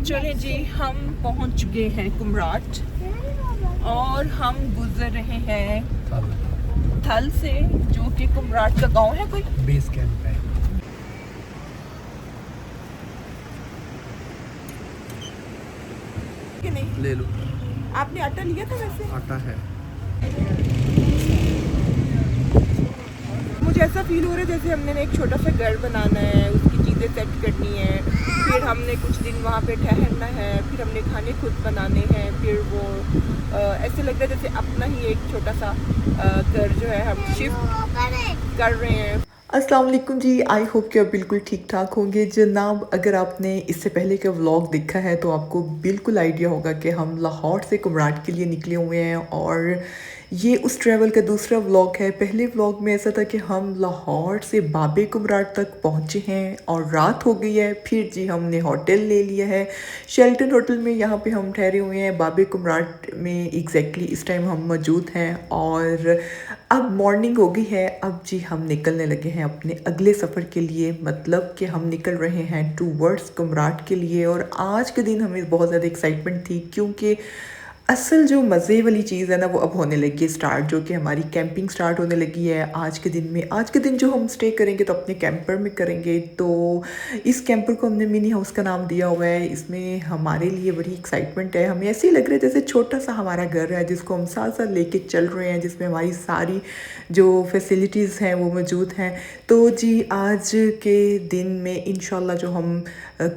चलें जी, हम पहुंच चुके हैं कुमराट और हम गुजर रहे हैं थल से, जो कि कुमराट का गांव है, कोई बेस कैंप है। कि नहीं। ले लो, आपने आटा लिया था वैसे? आटा है। मुझे ऐसा फील हो रहा है जैसे हमने एक छोटा सा घर बनाना है, उसकी चीज़ें सेट करनी है, फिर हमने कुछ दिन वहाँ पे ठहरना है, फिर हमने खाने खुद बनाने हैं, फिर वो ऐसे लग रहा है जैसे अपना ही एक छोटा सा घर जो है हम शिफ्ट कर रहे हैं। अस्सलाम वालेकुम जी, आई होप कि आप बिल्कुल ठीक ठाक होंगे जनाब। अगर आपने इससे पहले का व्लॉग देखा है तो आपको बिल्कुल आइडिया होगा कि हम लाहौर से कुमराट के लिए निकले हुए हैं और ये उस ट्रैवल का दूसरा व्लॉग है। पहले व्लॉग में ऐसा था कि हम लाहौर से बाबे कुमराट तक पहुँचे हैं और रात हो गई है। फिर जी हमने होटल ले लिया है, शेल्टन होटल में, यहाँ पे हम ठहरे हुए हैं बाबे कुमराट में। एग्जैक्टली इस टाइम हम मौजूद हैं और अब मॉर्निंग हो गई है। अब जी हम निकलने लगे हैं अपने अगले सफ़र के लिए, मतलब कि हम निकल रहे हैं टूवर्ड्स कुमराट के लिए। और आज के दिन हमें बहुत ज़्यादा एक्साइटमेंट थी क्योंकि असल जो मज़े वाली चीज़ है ना वो अब होने लगी है स्टार्ट, जो कि हमारी कैंपिंग स्टार्ट होने लगी है आज के दिन में। आज के दिन जो हम स्टे करेंगे तो अपने कैंपर में करेंगे। तो इस कैंपर को हमने मिनी हाउस का नाम दिया हुआ है। इसमें हमारे लिए बड़ी एक्साइटमेंट है, हमें ऐसे ही लग रहा है जैसे छोटा सा हमारा घर है जिसको हम साथ साथ लेके चल रहे हैं, जिसमें हमारी सारी जो फैसिलिटीज़ हैं वो मौजूद हैं। तो जी आज के दिन में इंशाल्लाह जो हम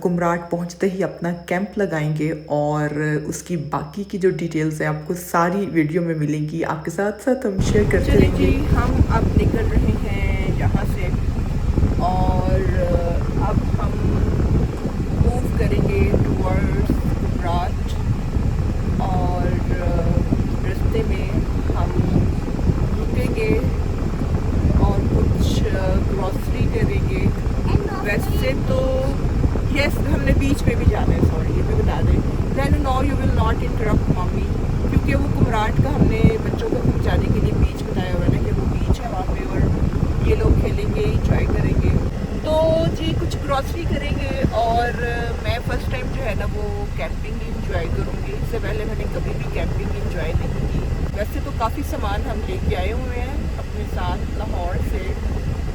कुमराट पहुंचते ही अपना कैंप लगाएंगे और उसकी बाकी की जो डिटेल्स हैं आपको सारी वीडियो में मिलेंगी, आपके साथ साथ हम शेयर करते रहेंगे। जी हम अब निकल रहे हैं यहाँ से और अब हम मूव करेंगे टूवर्ड्स कुमराट और रास्ते में हम रुकेंगे और कुछ ग्रॉसरी करेंगे। वैसे तो यस हमने बीच पे भी जाना है, सॉरी ये भी बता दें। Then no you will not interrupt mummy, क्योंकि वो कुमराट का हमने बच्चों को समझाने के लिए बीच बताया हुआ है ना कि वो बीच है वहाँ पे और ये लोग खेलेंगे, इंजॉय करेंगे। तो जी कुछ ग्रॉसरी करेंगे और मैं फ़र्स्ट टाइम जो है ना वो कैंपिंग इंजॉय करूँगी। इससे पहले मैंने कभी भी कैंपिंग इंजॉय नहीं की। वैसे तो काफ़ी सामान हम लेके आए हुए हैं अपने साथ लाहौर से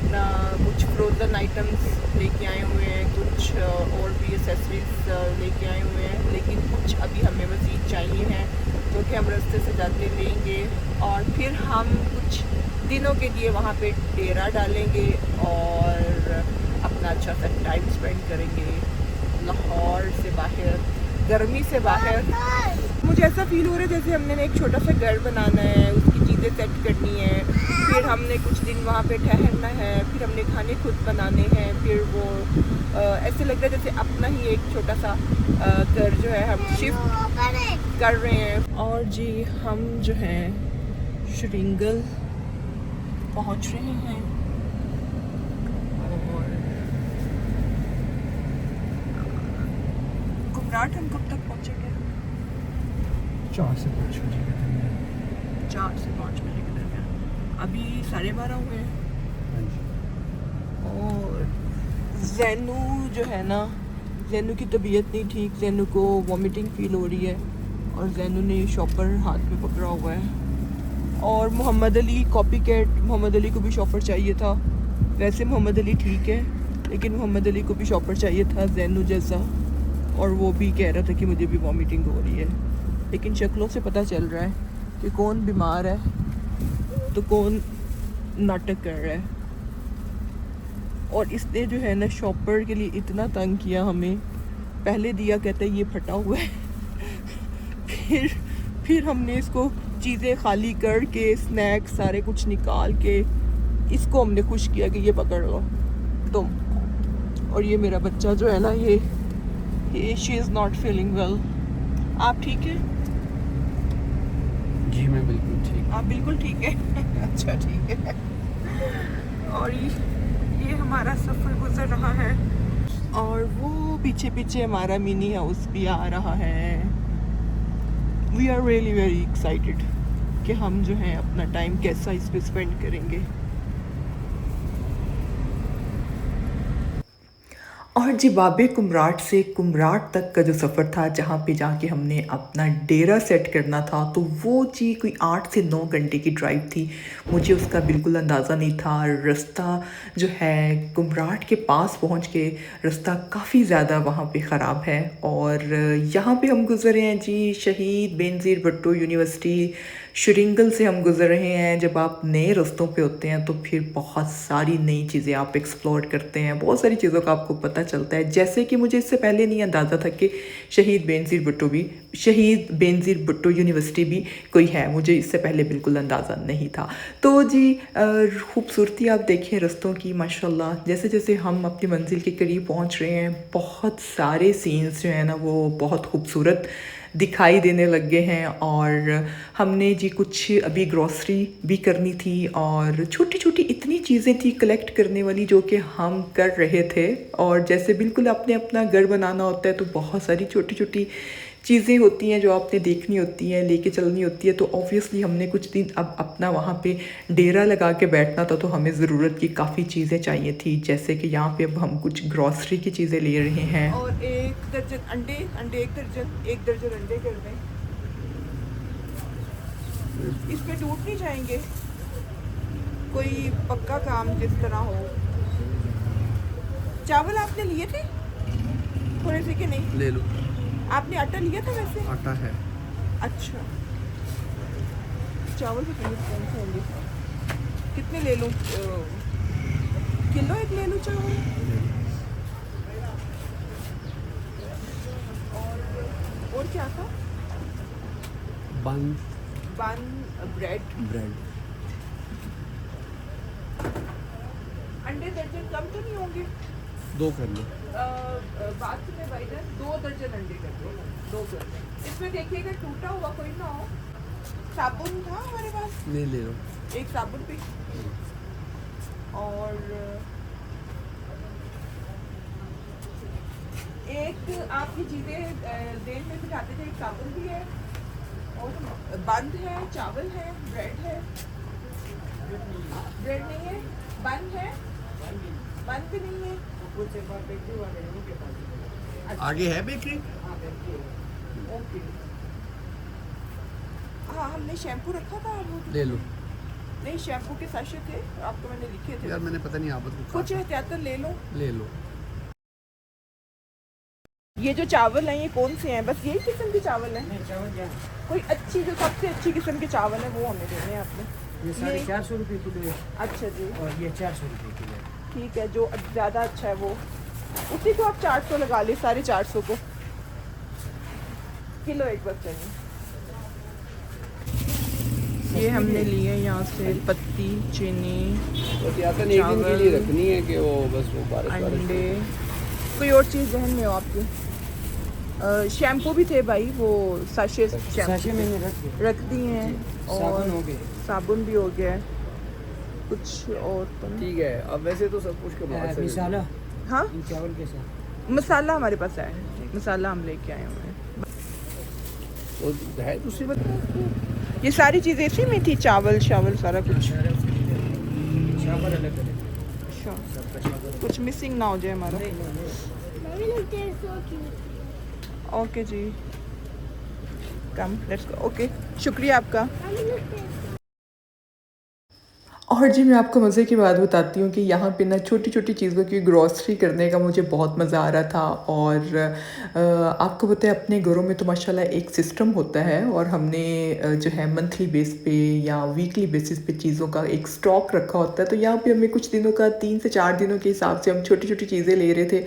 ना, कुछ फ्रोज़न आइटम्स लेके आए हुए हैं, कुछ और भी एसेसरीज लेके आए हुए हैं, लेकिन कुछ अभी हमें मज़ीद चाहिए हैं जो कि हम रास्ते से जाते लेंगे। और फिर हम कुछ दिनों के लिए वहाँ पे डेरा डालेंगे और अपना अच्छा सा टाइम स्पेंड करेंगे लाहौर से बाहर, गर्मी से बाहर। मुझे ऐसा फील हो रहा है जैसे हमने एक छोटा सा घर बनाना है, उसकी चीज़ें सेट करनी है, फिर हमने कुछ दिन वहाँ पे ठहरना है, फिर हमने खाने खुद बनाने हैं, फिर वो ऐसे लग रहा है जैसे अपना ही एक छोटा सा घर जो है हम शिफ्ट कर रहे हैं। और जी हम जो हैं श्रींगल पहुँच रहे हैं और कुमराट हम कब तक पहुँचेंगे? 4 से 5 बजे के दरमियान। 4 से 5 बजे के दरमियान। अभी 12:30 हुए हैं हाँ जी। और जैनू जो है ना, जैनू की तबीयत नहीं ठीक, जैनू को वॉमिटिंग फील हो रही है और जैनू ने शॉपर हाथ में पकड़ा हुआ है। और मोहम्मद अली कॉपी कैट, मोहम्मद अली को भी शॉपर चाहिए था। वैसे मोहम्मद अली ठीक है लेकिन मोहम्मद अली को भी शॉपर चाहिए था जैनू जैसा, और वो भी कह रहा था कि मुझे भी वॉमिटिंग हो रही है। लेकिन शक्लों से पता चल रहा है कि कौन बीमार है तो कौन नाटक कर रहा है। और इसने जो है ना शॉपर के लिए इतना तंग किया हमें, पहले दिया कहता है ये फटा हुआ है फिर हमने इसको चीज़ें खाली करके स्नैक्स सारे कुछ निकाल के इसको हमने खुश किया कि ये पकड़ लो तुम। और ये मेरा बच्चा जो है ना ये she is not feeling well. आप ठीक है? जी मैं बिल्कुल ठीक। आप बिल्कुल ठीक है अच्छा ठीक है। और ये हमारा सफ़र गुजर रहा है और वो पीछे पीछे हमारा मिनी हाउस भी आ रहा है। We are really very excited कि हम जो है अपना टाइम कैसा इस पे स्पेंड करेंगे। और जी बाबे कुमराट से कुमराट तक का जो सफ़र था जहाँ पे जाके हमने अपना डेरा सेट करना था, तो वो जी कोई 8 से 9 घंटे की ड्राइव थी। मुझे उसका बिल्कुल अंदाज़ा नहीं था। रास्ता जो है कुमराट के पास पहुँच के रास्ता काफ़ी ज़्यादा वहाँ पे ख़राब है। और यहाँ पे हम गुज़रे हैं जी शहीद बेनज़ीर भुट्टो यूनिवर्सिटी शुरिंगल से हम गुज़र रहे हैं। जब आप नए रास्तों पे होते हैं तो फिर बहुत सारी नई चीज़ें आप एक्सप्लोर करते हैं, बहुत सारी चीज़ों का आपको पता चलता है। जैसे कि मुझे इससे पहले नहीं अंदाज़ा था कि शहीद बेनज़ीर भुट्टो यूनिवर्सिटी भी कोई है, मुझे इससे पहले बिल्कुल अंदाज़ा नहीं था। तो जी खूबसूरती आप देखें रास्तों की माशाल्लाह। जैसे जैसे हम अपनी मंजिल के करीब पहुंच रहे हैं, बहुत सारे सीन्स जो है ना वो बहुत खूबसूरत दिखाई देने लग गए हैं। और हमने जी कुछ अभी ग्रॉसरी भी करनी थी और छोटी छोटी इतनी चीज़ें थी कलेक्ट करने वाली जो कि हम कर रहे थे। और जैसे बिल्कुल आपने अपना घर बनाना होता है तो बहुत सारी छोटी छोटी चीज़ें होती हैं जो आपने देखनी होती हैं, लेके चलनी होती है। तो ऑब्वियसली हमने कुछ दिन अब अपना वहाँ पे डेरा लगा के बैठना था, तो हमें ज़रूरत की काफ़ी चीज़ें चाहिए थी। जैसे कि यहाँ पे अब हम कुछ ग्रॉसरी की चीज़ें ले रहे हैं। और 1 दर्जन अंडे 1 दर्जन अंडे कर दें। इसमें टूट नहीं जाएंगे, कोई पक्का काम जिस तरह हो। चावल आपने लिए थे थोड़े से कि नहीं? ले लो। आपने आटा लिया था वैसे? आटा है। अच्छा, चावल कितने कौन से होंगे? कितने ले लूँ? किलो 1 ले लूँ चावल? और क्या था? बन ब्रेड। ब्रेड। अंडे दर्जन कम तो नहीं होंगे? 2 कर लो। बात में भाई 2 दर्जन अंडे कर दो, 2 कर दो। इसमें देखिएगा टूटा हुआ कोई ना हो। साबुन था हमारे पास? नहीं, ले लो। 1 साबुन भी। और एक आप ये चीज़ें देर में सिखाते थे, एक साबुन भी है और बंद है, चावल है, ब्रेड है। ब्रेड नहीं है, बंद है, बंद भी नहीं है। आगे है बेकरी? ओके। हाँ, हमने शैम्पू रखा था वो। ले लो। नहीं, शैम्पू के साशे थे, आपको मैंने लिखे थे। यार मैंने पता नहीं आबद को कुछ एहतियातन ले लो। ले लो। ये जो चावल हैं ये कौन से हैं? बस यही किस्म के चावल हैं? कोई अच्छी जो सबसे अच्छी किस्म के चावल है वो हमें देने हैं आपने। ये 450 रुपये किलो है अच्छा जी, और ये 400 रुपये किलो है। ठीक है। जो ज़्यादा अच्छा है वो उसी को आप 400 लगा ले, 450 को किलो एक बस चाहिए। ये हमने लिए यहाँ से पत्ती, चीनी, एक दिन के लिए रखनी है कि वो बस वो अंडे। कोई और चीज़ जहन में हो आपकी? शैम्पू भी थे भाई, वो साशे साशे मैंने रख दी हैं। साबुन हो गए। साबुन भी हो गया है। कुछ और तो नहीं। ठीक है। अब वैसे तो सब कुछ के बाद से मसाला हाँ, इन चावल के साथ मसाला हमारे पास है, मसाला हम लेके आए हुए हैं। वो है दूसरी बात। ये सारी चीज़ें इसी में थी, चावल शावल सारा कुछ। चावल अलग अलग अच्छा, सबका चावल कुछ मिसिंग ना हो जाए हमारा। ओके जी, कम लेट्स गो। ओके, शुक्रिया आपका। और जी मैं आपको मज़े की बात बताती हूँ कि यहाँ पे ना छोटी छोटी चीज़ों की ग्रॉसरी करने का मुझे बहुत मज़ा आ रहा था। और आपको पता है अपने घरों में तो माशाल्लाह एक सिस्टम होता है, और हमने जो है मंथली बेस पे या वीकली बेसिस पे चीज़ों का एक स्टॉक रखा होता है। तो यहाँ पे हमें कुछ दिनों का 3 से 4 दिनों के हिसाब से हम छोटी छोटी चीज़ें ले रहे थे,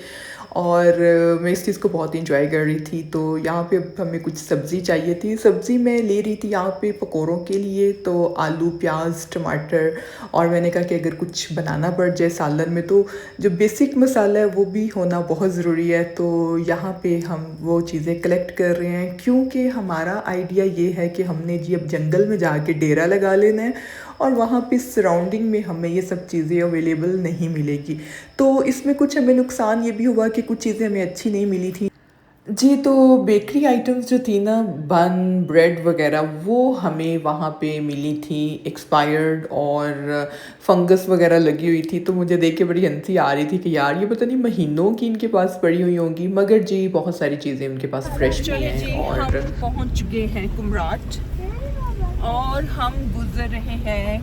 और मैं इस चीज़ को बहुत इंजॉय कर रही थी। तो यहाँ पे हमें कुछ सब्ज़ी चाहिए थी, सब्ज़ी मैं ले रही थी यहाँ पे पकौड़ों के लिए। तो आलू, प्याज, टमाटर, और मैंने कहा कि अगर कुछ बनाना पड़ जाए सालन में तो जो बेसिक मसाला है वो भी होना बहुत ज़रूरी है। तो यहाँ पे हम वो चीज़ें कलेक्ट कर रहे हैं, क्योंकि हमारा आइडिया ये है कि हमने जी अब जंगल में जाके डेरा लगा लेना है, और वहाँ पे सराउंडिंग में हमें ये सब चीज़ें अवेलेबल नहीं मिलेगी। तो इसमें कुछ हमें नुकसान ये भी हुआ कि कुछ चीज़ें हमें अच्छी नहीं मिली थी। जी, तो बेकरी आइटम्स जो थी ना, बन, ब्रेड वग़ैरह, वो हमें वहाँ पे मिली थी एक्सपायर्ड और फंगस वग़ैरह लगी हुई थी। तो मुझे देख के बड़ी हँसी आ रही थी कि यार ये पता नहीं महीनों की इनके पास पड़ी हुई होंगी, मगर जी बहुत सारी चीज़ें उनके पास फ्रेश भी चलिए हैं। जी, और हम पहुंच गए हैं कुमराट और हम गुजर रहे हैं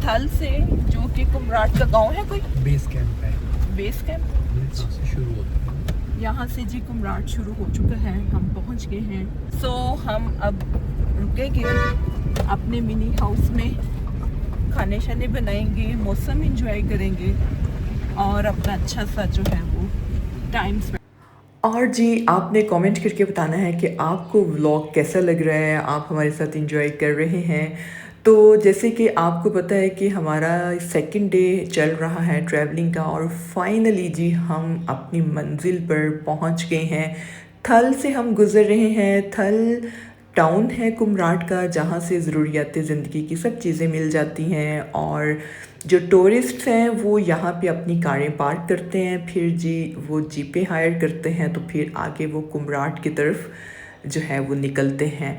थल से, जो कि कुमराट का गांव है। कोई बेस कैंप है, बेस कैंप यहाँ से शुरू होता है। यहाँ से जी कुमराट शुरू हो चुका है, हम पहुंच गए हैं। सो हम अब रुकेंगे अपने मिनी हाउस में, खाने शाने बनाएंगे, मौसम एंजॉय करेंगे और अपना अच्छा सा जो है वो टाइम स्पेंड। और जी, आपने कमेंट करके बताना है कि आपको व्लॉग कैसा लग रहा है, आप हमारे साथ एंजॉय कर रहे हैं। तो जैसे कि आपको पता है कि हमारा सेकंड डे चल रहा है ट्रैवलिंग का, और फाइनली जी हम अपनी मंजिल पर पहुंच गए हैं। थल से हम गुज़र रहे हैं। थल टाउन है कुमराट का, जहाँ से ज़रूरियात ज़िंदगी की सब चीज़ें मिल जाती हैं, और जो टूरिस्ट्स हैं वो यहाँ पे अपनी कारें पार्क करते हैं, फिर जी वो जीपें हायर करते हैं, तो फिर आगे वो कुमराट की तरफ जो है वो निकलते हैं।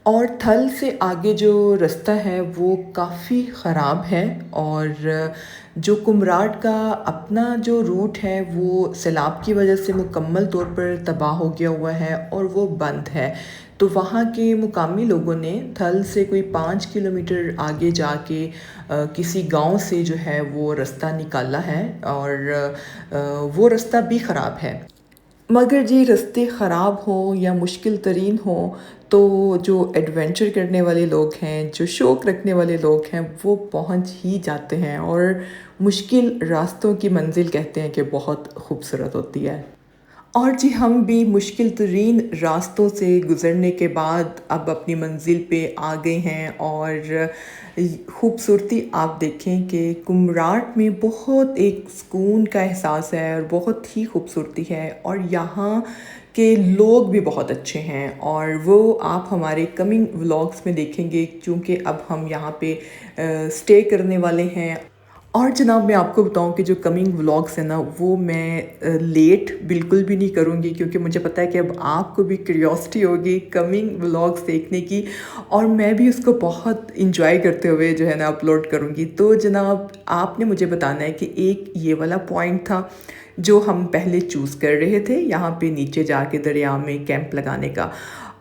और थल से आगे जो रास्ता है वो काफ़ी ख़राब है, और जो कुमराट का अपना जो रूट है वो सैलाब की वजह से मुकम्मल तौर पर तबाह हो गया हुआ है और वो बंद है। तो वहाँ के मुकामी लोगों ने थल से कोई 5 किलोमीटर आगे जाके किसी गांव से जो है वो रास्ता निकाला है, और वो रास्ता भी ख़राब है। मगर जी रास्ते ख़राब हों या मुश्किल तरीन हों, तो जो एडवेंचर करने वाले लोग हैं, जो शौक़ रखने वाले लोग हैं, वो पहुंच ही जाते हैं। और मुश्किल रास्तों की मंजिल कहते हैं कि बहुत खूबसूरत होती है। और जी हम भी मुश्किल तरीन रास्तों से गुज़रने के बाद अब अपनी मंजिल पे आ गए हैं, और खूबसूरती आप देखें कि कुमराट में बहुत एक सुकून का एहसास है और बहुत ही खूबसूरती है, और यहाँ के लोग भी बहुत अच्छे हैं, और वो आप हमारे कमिंग व्लॉग्स में देखेंगे, क्योंकि अब हम यहाँ पे स्टे करने वाले हैं। और जनाब मैं आपको बताऊं कि जो कमिंग व्लॉग्स हैं ना, वो मैं लेट बिल्कुल भी नहीं करूंगी, क्योंकि मुझे पता है कि अब आपको भी क्यूरियोसिटी होगी कमिंग व्लॉग्स देखने की, और मैं भी उसको बहुत इंजॉय करते हुए जो है ना अपलोड करूंगी। तो जनाब आपने मुझे बताना है कि एक ये वाला पॉइंट था जो हम पहले चूज़ कर रहे थे, यहाँ पे नीचे जाके दरिया में कैंप लगाने का,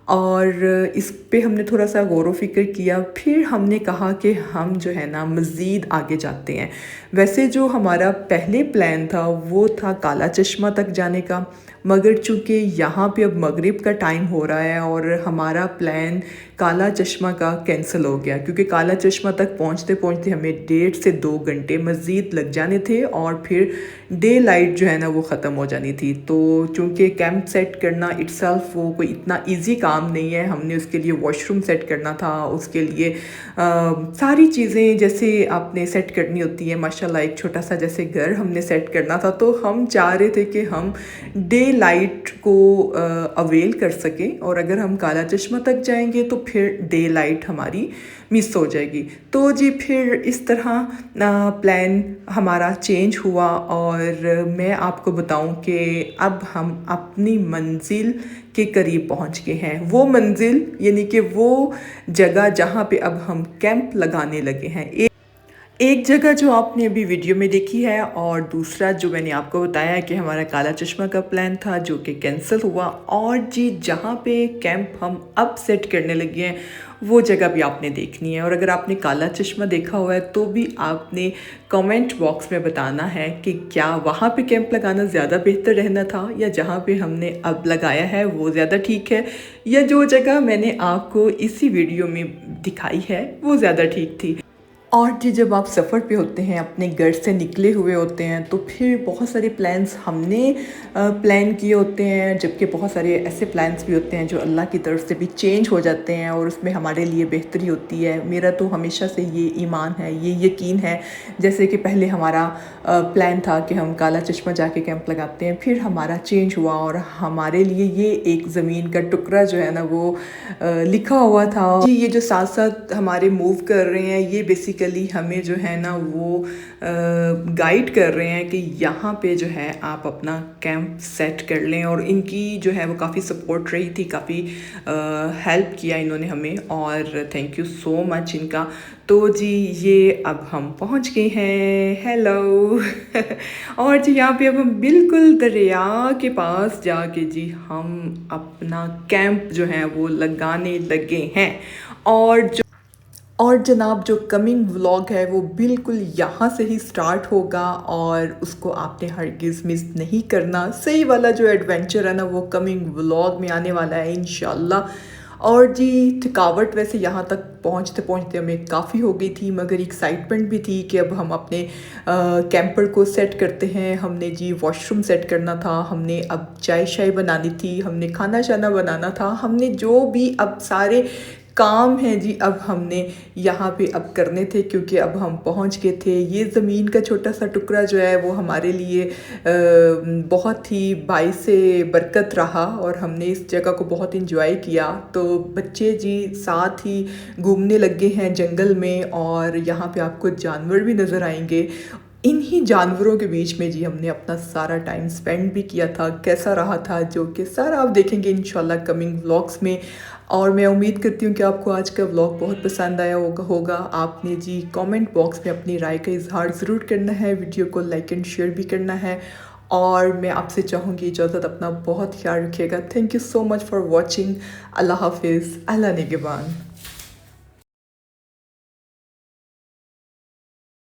और इस पे हमने थोड़ा सा गौर व फिक्र किया। फिर हमने कहा कि हम जो है ना मज़ीद आगे जाते हैं। वैसे जो हमारा पहले प्लान था वो था काला चश्मा तक जाने का, मगर चूँकि यहाँ पे अब मगरिब का टाइम हो रहा है और हमारा प्लान काला चश्मा का कैंसिल हो गया, क्योंकि काला चश्मा तक पहुँचते पहुँचते हमें 1.5 से 2 घंटे मज़ीद लग जाने थे, और फिर डे लाइट जो है ना वो ख़त्म हो जानी थी। तो चूँकि कैंप सेट करना इट्सल्फ वो कोई इतना ईजी काम नहीं है, हमने उसके लिए वॉशरूम सेट करना था, उसके लिए सारी चीज़ें जैसे आपने सेट करनी होती है, माशाल्लाह एक छोटा सा जैसे घर हमने सेट करना था। तो हम चाह रहे थे कि हम डे लाइट को अवेल कर सकें, और अगर हम काला चश्मा तक जाएंगे तो फिर डे लाइट हमारी मिस हो जाएगी। तो जी फिर इस तरह प्लान हमारा चेंज हुआ, और मैं आपको बताऊं कि अब हम अपनी मंजिल के करीब पहुंच गए हैं। वो मंजिल यानी कि वो जगह जहां पे अब हम कैंप लगाने लगे हैं। एक जगह जो आपने अभी वीडियो में देखी है, और दूसरा जो मैंने आपको बताया है कि हमारा काला चश्मा का प्लान था जो कि कैंसिल हुआ। और जी जहाँ पे कैंप हम अब सेट करने लगे हैं वो जगह भी आपने देखनी है, और अगर आपने काला चश्मा देखा हुआ है तो भी आपने कमेंट बॉक्स में बताना है कि क्या वहाँ पे कैंप लगाना ज़्यादा बेहतर रहना था, या जहाँ पे हमने अब लगाया है वो ज़्यादा ठीक है, या जो जगह मैंने आपको इसी वीडियो में दिखाई है वो ज़्यादा ठीक थी। और जी जब आप सफ़र पे होते हैं, अपने घर से निकले हुए होते हैं, तो फिर बहुत सारे प्लान्स हमने प्लान किए होते हैं, जबकि बहुत सारे ऐसे प्लान्स भी होते हैं जो अल्लाह की तरफ से भी चेंज हो जाते हैं, और उसमें हमारे लिए बेहतरी होती है। मेरा तो हमेशा से ये ईमान है, ये यकीन है। जैसे कि पहले हमारा प्लान था कि हम काला चश्मा जाके कैंप लगाते हैं, फिर हमारा चेंज हुआ और हमारे लिए ये एक ज़मीन का टुकड़ा जो है ना वो लिखा हुआ था। जी ये जो साथ साथ हमारे मूव कर रहे हैं, ये बेसिकली बेसिकली हमें जो है ना वो गाइड कर रहे हैं कि यहाँ पे जो है आप अपना कैंप सेट कर लें, और इनकी जो है वो काफ़ी सपोर्ट रही थी, काफ़ी हेल्प किया इन्होंने हमें, और थैंक यू सो मच इनका। तो जी ये अब हम पहुँच गए हैं, हेलो और जी यहाँ पे अब हम बिल्कुल दरिया के पास जाके जी हम अपना कैंप जो है वो लगाने लगे हैं। और जनाब जो कमिंग व्लॉग है वो बिल्कुल यहाँ से ही स्टार्ट होगा, और उसको आपने हरगिज़ मिस नहीं करना। सही वाला जो एडवेंचर है ना वो कमिंग व्लॉग में आने वाला है इंशाल्लाह। और जी थकावट वैसे यहाँ तक पहुँचते पहुँचते हमें काफ़ी हो गई थी, मगर एक्साइटमेंट भी थी कि अब हम अपने कैंपर को सेट करते हैं। हमने जी वॉशरूम सेट करना था, हमने अब चाय शाय बनानी थी, हमने खाना शाना बनाना था, हमने जो भी अब सारे काम हैं जी अब हमने यहाँ पे अब करने थे, क्योंकि अब हम पहुँच गए थे। ये ज़मीन का छोटा सा टुकड़ा जो है वो हमारे लिए बहुत ही बाइस से बरकत रहा, और हमने इस जगह को बहुत इंजॉय किया। तो बच्चे जी साथ ही घूमने लगे हैं जंगल में, और यहाँ पे आपको जानवर भी नज़र आएंगे। इन्हीं जानवरों के बीच में जी हमने अपना सारा टाइम स्पेंड भी किया था। कैसा रहा था जो कि सारा आप देखेंगे इंशाल्लाह कमिंग व्लॉग्स में। और मैं उम्मीद करती हूँ कि आपको आज का व्लॉग बहुत पसंद आया होगा। आपने जी कमेंट बॉक्स में अपनी राय का इजहार ज़रूर करना है, वीडियो को लाइक एंड शेयर भी करना है, और मैं आपसे चाहूँगी इजाज़त, अपना बहुत ख्याल रखिएगा। Thank you so much for watching. Allah हाफिज़, अल्लाह निगहबान।